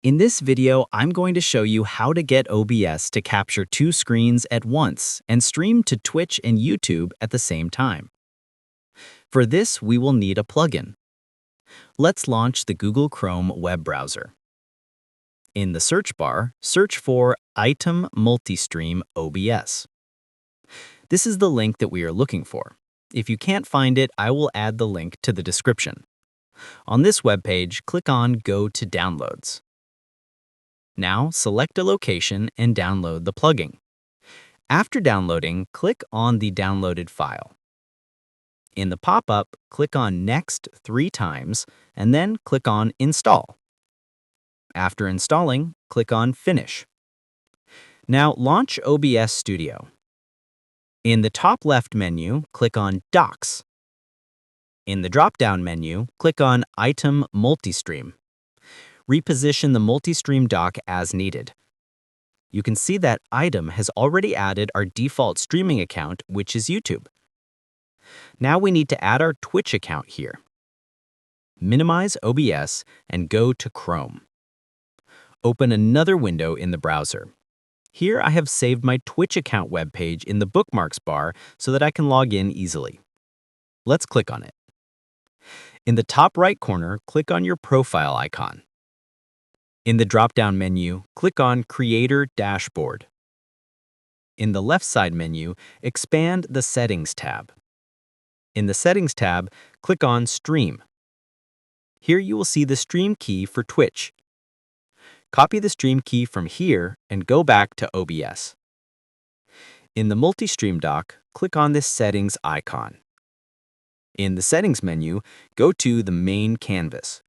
In this video, I'm going to show you how to get OBS to capture two screens at once and stream to Twitch and YouTube at the same time. For this, we will need a plugin. Let's launch the Google Chrome web browser. In the search bar, search for Item Multistream OBS. This is the link that we are looking for. If you can't find it, I will add the link to the description. On this web page, click on Go to Downloads. Now, select a location and download the plugin. After downloading, click on the downloaded file. In the pop-up, click on Next 3 times, and then click on Install. After installing, click on Finish. Now, launch OBS Studio. In the top left menu, click on Docs. In the drop-down menu, click on Item Multistream. Reposition the multistream dock as needed. You can see that Item has already added our default streaming account, which is YouTube. Now we need to add our Twitch account here. Minimize OBS and go to Chrome. Open another window in the browser. Here I have saved my Twitch account webpage in the bookmarks bar so that I can log in easily. Let's click on it. In the top right corner, click on your profile icon. In the drop-down menu, click on Creator Dashboard. In the left side menu, expand the Settings tab. In the Settings tab, click on Stream. Here you will see the stream key for Twitch. Copy the stream key from here and go back to OBS. In the multi-stream dock, click on this Settings icon. In the Settings menu, go to the main canvas.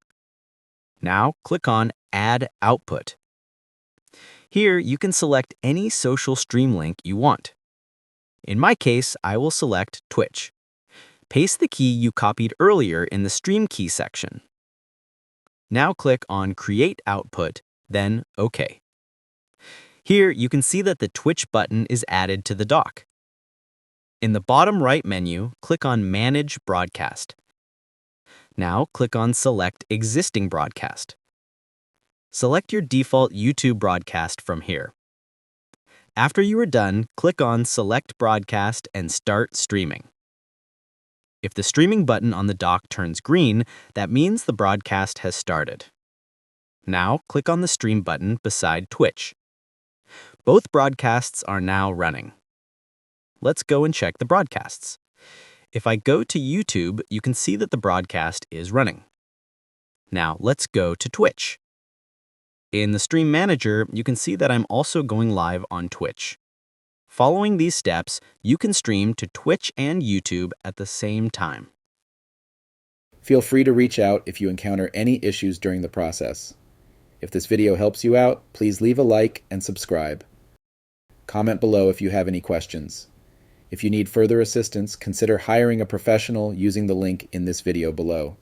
Now click on Add Output. Here you can select any social stream link you want. In my case, I will select Twitch. Paste the key you copied earlier in the Stream Key section. Now click on Create Output, then OK. Here you can see that the Twitch button is added to the dock. In the bottom right menu, click on Manage Broadcast. Now click on Select Existing Broadcast. Select your default YouTube broadcast from here. After you are done, click on Select Broadcast and Start Streaming. If the streaming button on the dock turns green, that means the broadcast has started. Now click on the Stream button beside Twitch. Both broadcasts are now running. Let's go and check the broadcasts. If I go to YouTube, you can see that the broadcast is running. Now let's go to Twitch. In the Stream Manager, you can see that I'm also going live on Twitch. Following these steps, you can stream to Twitch and YouTube at the same time. Feel free to reach out if you encounter any issues during the process. If this video helps you out, please leave a like and subscribe. Comment below if you have any questions. If you need further assistance, consider hiring a professional using the link in this video below.